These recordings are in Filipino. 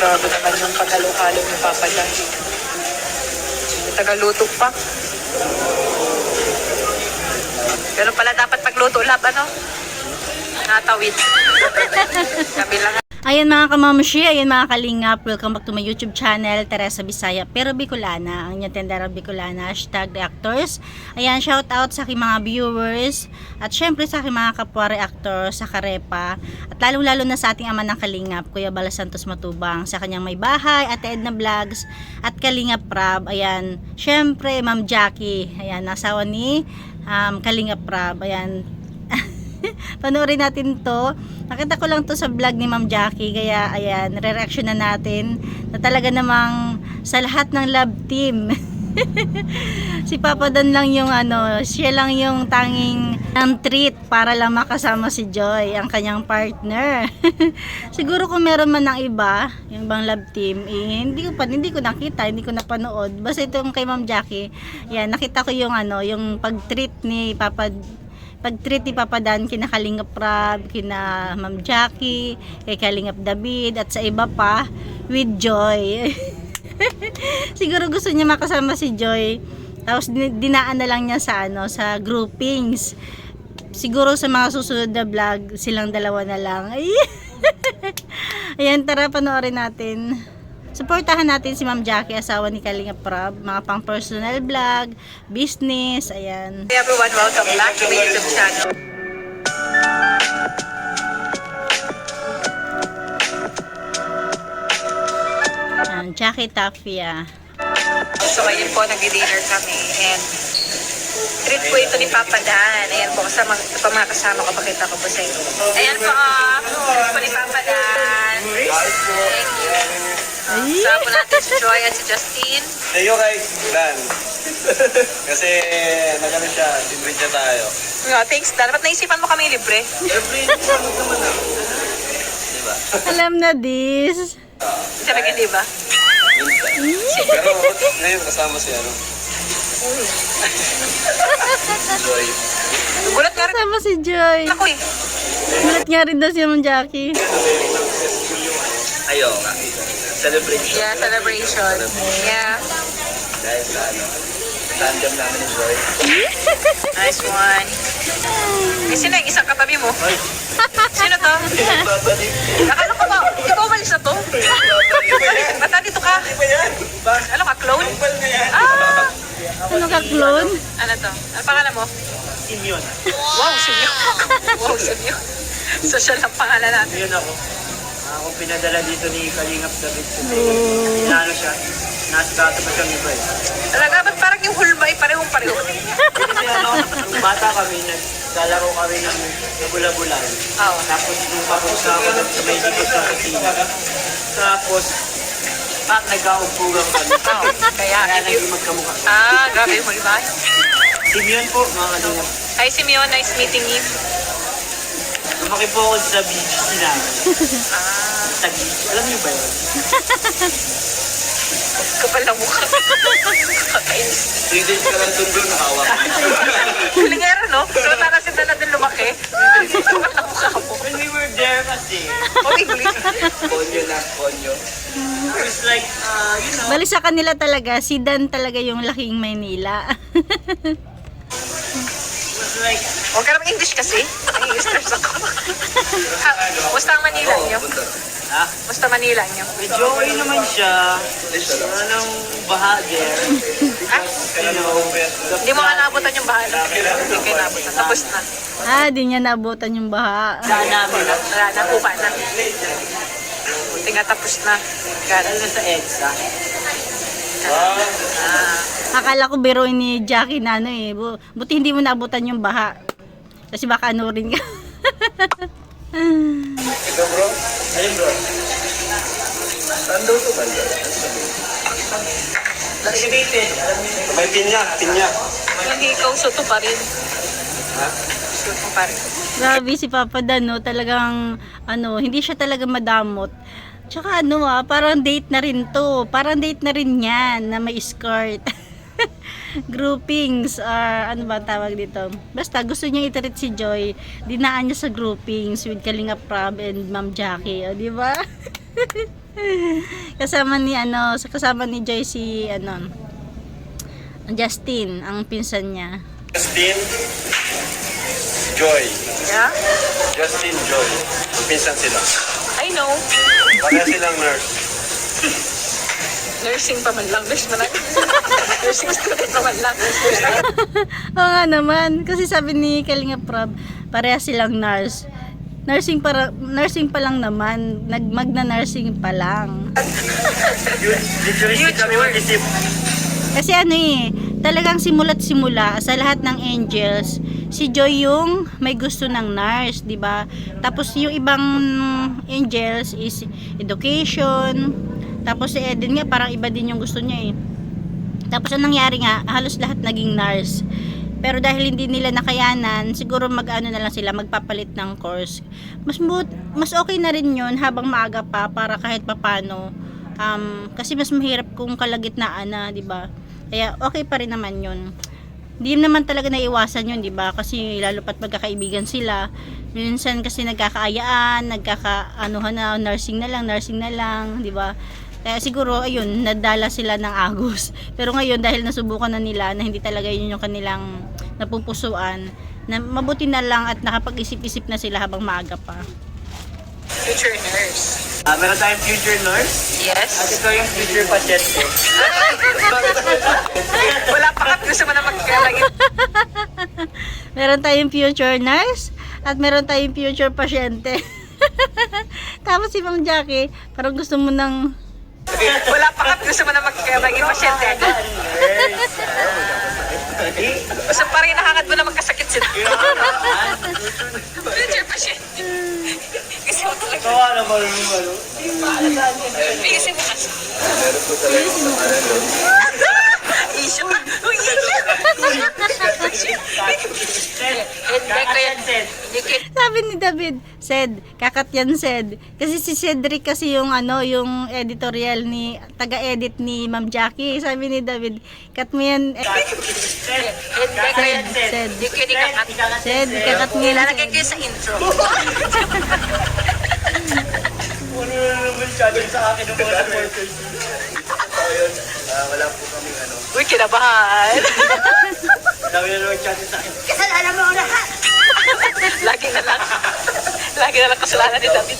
Grabe naman yung paghalo-halo ng Papa John. Tagaluto pa. Pero pala dapat pagluto lab, ano? Natawid. Sabi lang. Ayan mga kamamshi, ayan mga kalingap, welcome back to my YouTube channel, Teresa Bisaya, pero Bicolana, ang inyong tendera Bicolana, #reactors. Ayan, shout out sa aking mga viewers, at syempre sa aking mga kapwa reactors sa Karepa, at lalong-lalo na sa ating ama ng kalingap, Kuya Bala Santos Matubang, sa kanyang may bahay, at Edna Vlogs, at Kalingap Prab. Ayan, syempre Ma'am Jackie, ayan, nasawa ni Kalingap Prab. Ayan, panoorin natin to. Nakita ko lang to sa vlog ni Ma'am Jackie, kaya ayan, re-reaction na natin na talaga namang sa lahat ng love team si Papa Dan lang yung siya lang yung tanging treat para lang makasama si Joy, ang kanyang partner. Siguro kung meron man ng iba, yung bang love team, hindi ko nakita, hindi ko napanood. Basta itong kay Ma'am Jackie, yan, nakita ko yung yung pag-treat ni Papa Dan kina Kalingap Prab, kina Ma'am Jackie, kay Kalingap David, at sa iba pa with Joy. Siguro gusto niya makasama si Joy. Tapos dinaan na lang niya sa sa groupings. Siguro sa mga susunod na vlog, silang dalawa na lang. Ayan, tara panoorin natin. Suportahan natin si Ma'am Jackie, asawa ni Kalingap Prab, mga pang personal vlog, business, ayan. Hey everyone, welcome back to my YouTube channel. Jackie Tafia. So ngayon po, nag-dinner kami and treat po ito ni Papa Dan. Ayan po, kasama mga kasama ko, pakita ko po sa inyo. Ayan po, treat po ni Papa Dan. Thank you. Kasama po natin si Joy at si Justine. Thank you kay Dan. Kasi nagano siya, libre siya tayo. Thanks Dan. Ba't naisipan mo kami libre? Libre naman na. Diba? Alam na this. Talaga, di ba? Pero ngayon kasama si Joy. Gulat nga rin Sama si Joy. ako eh. Gulat nga rin daw si Ma'am Jackie. Ayaw nga. Celebration. Yeah, celebration. Yeah. Dahil sa tandem namin ni Joy. Nice one. Eh, sino yung isang katabi mo? Sino to? Akala ko ba? Ikaw umalis na to? Ba't nandito ka? Ano ka, clone? Ah! Ano ka, clone? Ano to? Ano pangalan mo? Simeon. Wow, Simeon. Wow, Simeon. Social ang pangalan natin. Yun ako. Akong pinadala dito ni Kalingap David. Inano siya. Nasikato pa siyang iba eh. Talaga, ba't parang yung hulma ay parehong-pareho? Kasi nung bata kami, naglalaro kami ng bula-bulan. Oo. Tapos nung tapos na ako sa may likod ng kusina. Tapos, nagkaupugang kami. Oo. Kaya, naging magkamukha. grabe mo, diba? Simeon po, mga Kalingap. Hi, Simeon. Nice meeting you. Lumaki po ako sa BGC namin. Tagi. Alam niyo ba yun? Kapal na mukha. Kakainis. 3 days ka lang doon nakawak. Kulingero, no? So, para sila na din lumaki. Kapal na mukha mo. When we were there kasi, Konyo na, konyo. it was like, you know, Bali sa kanila talaga, si Dan talaga yung laking Maynila. it was like, Huwag ka naman English kasi. Ay, stress ako. Musta ang Manila niyo? Musta Manila niyo? medyo okay naman siya. Anong baha there? You know, Hindi mo nga naabutan yung bahala. Hindi kayo naabutan. Tapos na. Di niya naabutan yung baha. daan namin na. Wala na, pupa na. Buti nga tapos na. Dahil na sa EDSA. Akala ko biruin ni Jackie na buti hindi mo naabutan yung baha. Kasi baka rin ka. Ikaw bro? Ayun bro. Saan daw ito banda? Activated. May pinya. Hindi ikaw soto pa rin. Soto pa rin. Grabe si Papa Dan, talagang hindi siya talaga madamot. Tsaka parang date na rin to. Parang date na rin yan na may skirt. Groupings or ano ba tawag dito. Basta gusto niya i-treat si Joy. Dinaan niya sa groupings with Kalingap Prab and Ma'am Jackie. O, di ba? Kasama ni Joy si Justin, ang pinsan niya. Justin, Joy. Yeah? Justin, Joy. Pinsan sila. I know. Pareha silang nurse. Nursing pa man lang. Nurse man lang. Nursing student pa man lang. Oo nga naman, kasi sabi ni Kalinga Prab, pareha silang nurse. Nursing pa lang naman, magna-nursing pa lang. Literally kami mag-isip. Kasi talagang simula't simula sa lahat ng angels, si Joy yung may gusto ng nurse, 'di ba? Tapos yung ibang angels is education. Tapos si Eden nga parang iba din yung gusto niya eh. Tapos ang nangyari nga, halos lahat naging nurse. Pero dahil hindi nila nakayanan, siguro mag-ano na lang sila, magpapalit ng course. Mas okay na rin 'yon habang maaga pa para kahit papano. Kasi mas mahirap kung kalagitnaan na, 'di ba? Kaya okay pa rin naman 'yon. Hindi naman talaga naiwasan 'yon, 'di ba? Kasi lalo pat magkakaibigan sila. Minsan kasi nagkakaayaan, nursing na lang, 'di ba? Kaya siguro ayun, nadala sila ng agos. Pero ngayon dahil nasubukan na nila na hindi talaga yun yung kanilang napupusuan, na mabuti na lang at nakapag-isip-isip na sila habang maaga pa. Future nurse. Meron tayong future nurse. At Yes. ito yung future pasyente. Wala pa ka. Gusto mo na magkalagit. Meron tayong future nurse at meron tayong future pasyente. Tapos si Ma'am Jackie, parang gusto mo ng Wala pa ka. Gusto mo na magkalagit pasyente agad. Gusto pa rin nakakad mo na magkasakit sila. Future pasyente. Kasi mo talaga. Kawa na malo. Kasi mo kasi. Issue. Uy, issue. Sabi ni David, kakat yan Sed. Kasi si Cedric kasi yung yung editorial ni taga-edit ni Ma'am Jackie. Sabi ni David, cut mo yan. Sed. Sed, kakat mo yan. Lalagay kayo sa intro. Puno na naman siya dun sa akin ng mga supporters. Wala po kami Uy, kinabahan. Dami na naman chat sa akin. Kasalanan mo lahat. Lagi na lang kasalanan ni David.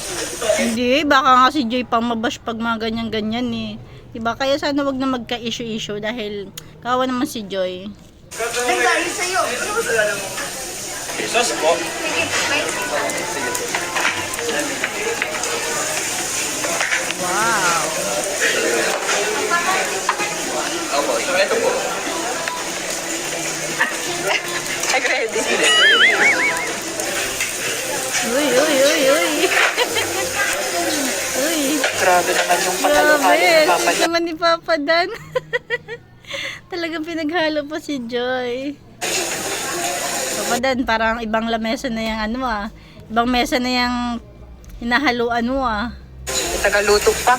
Hindi, baka nga si Joy pang mabash pag mga ganyan-ganyan eh. Diba? Kaya sana wag na magka-issue-issue dahil kawa naman si Joy. Nagdahil sa'yo. Sos po. Wow. So ito po. Nag-ready. Uy. Uy. Grabe naman yung Grabe. Papa Ito naman ni Papa Dan. Talagang pinaghalo pa si Joy. Papa Dan, parang ibang lamesa na yung Ibang mesa na yung hinahaluan mo Tagaluto pa.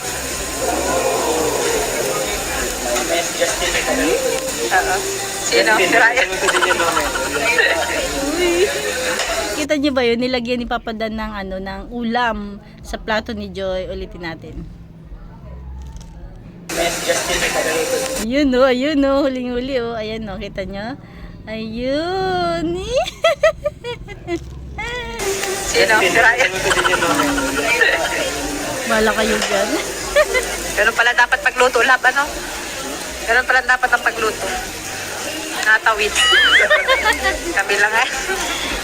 Justin. Sino? Si Ryan. Ito din yung namin. Uy. Kita niyo ba yun? Nilagyan ni Papa Dan ng ng ulam sa plato ni Joy. Ulitin natin. Justin. Ayun huling-huli Ayan kita niyo. Ayun. Sino? Si Ryan. Ito din yung namin. Wala kayo dyan. Ganun pala dapat pagluto. Ganun pala dapat ang pagluto. Natawid. Kabilang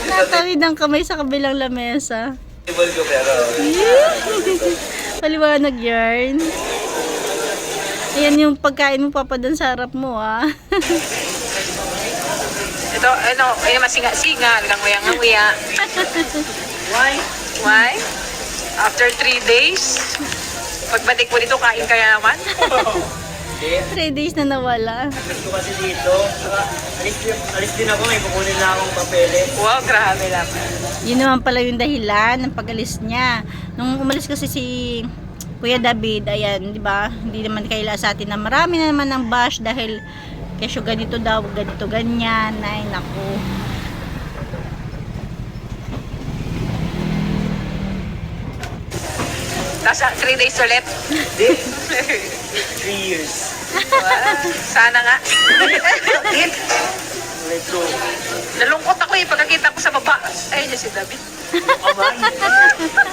Natawid ang kamay sa kabilang lamesa. Tibol ko pero. Paliwanag yarn. Ayan yung pagkain mo Papa Dan sa harap mo Ito, masinga-singa. Languya-nguya. Why? After 3 days, pagbalik mo dito, kain kaya naman. 3 days na nawala. Gusto kasi dito. Saka, alis din ako. May kukunin na akong papeles. Wow, grabe lang. Yun naman pala yung dahilan ng pag-alis niya. Nung umalis kasi si Kuya David, ayan, di ba? Hindi naman kaila sa atin na marami na naman ng bash dahil kesyo ganito daw, ganito ganyan. Ay, naku. Tapos 3 days ulit. Hindi. 3 years. Sana nga. Let's go. Nalungkot ako eh, pagkakita ko sa baba. Ay, si David. Aman.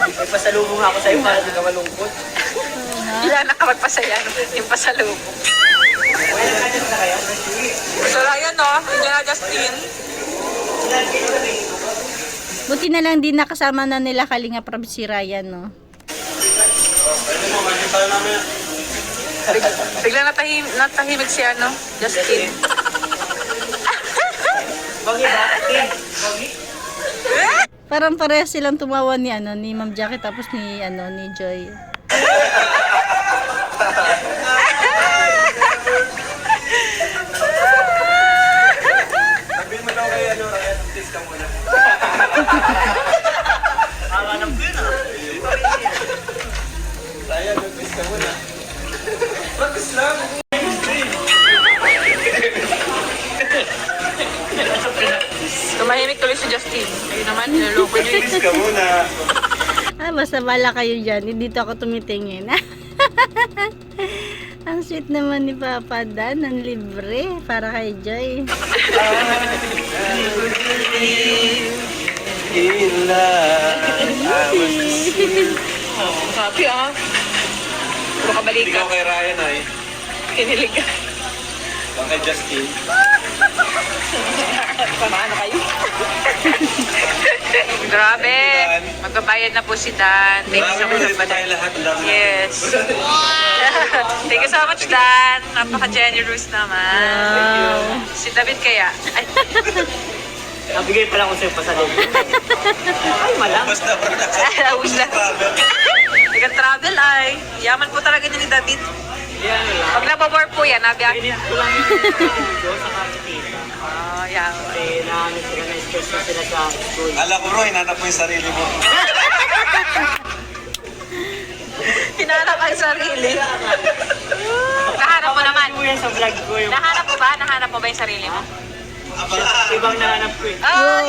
May pasalubong ako sa'yo para di ka malungkot. Wala na ka magpasaya, no? Yung pasalubong. So, ayan no, hindi na Justin. Buti na lang din nakasama na nila Kalinga Prab si Ryan, no? Bigla natahimik si ano, Justin. Bagi ba? Bagi? Parang parehas silang tumawa ni ano ni Ma'am Jackie tapos ni ano ni Joy. Sabihin mo daw kay ano, Ryan, please ka muna. Alam ko yun ah. Ryan, please ka muna. Practice lang. Tumahimik tuloy si Justin. Ayun naman, niloloko niyo yun. Please ka muna. Ah, basta bala kayo dyan. Hindi dito ako tumitingin. Ang sweet naman ni Papa Dan. Ang libre. Para kay Joy. In love. I was Happy ah. Puro kabalikan. Ikaw kay Ryan ay. Kinilig ka. Ikaw kay Justin. Paano kayo? Grabe. Magbabayad na po si Dan. Thank you so much. Marami tayo lahat. Ang dami. Yes. Thank you so much, Dan. Napaka-generous naman. Si David kaya. Ay, Nabigay pala ko sa'yo pasalubong. Ay, malang. Basta bro, nasa Awis lang. travel. Nag-travel ay. Yaman po talaga ni David. Yan lang. Pag nababor po yan, nabiyak. Pinit ko lang yung sa kapitita. Oh, yeah. Kasi namin sila na-stress na sila sa school. Kala ko bro, hinanap mo yung sarili mo. Hinanap ang sarili. Nahanap mo naman. Ano yan sa vlog ko yung Nahanap mo ba? Nahanap mo ba yung sarili mo? ibang nahanap ko eh. Oh,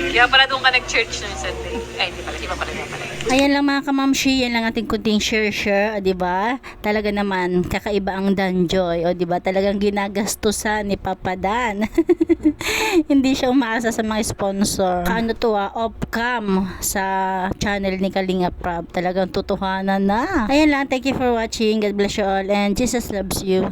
kaya pala doon ka nag-church noong Sunday. Ay, hindi pala. Di ba pala? Ayan lang mga kamamshi, yan lang ating kunting share, o diba? Talaga naman, kakaiba ang Dan Joy, o diba? Talagang ginagastusan ni Papa Dan. Hindi siya umaasa sa mga sponsor. Ano to off-cam sa channel ni Kalinga Prab. Talagang tutuhanan na. Ayan lang, thank you for watching. God bless you all and Jesus loves you.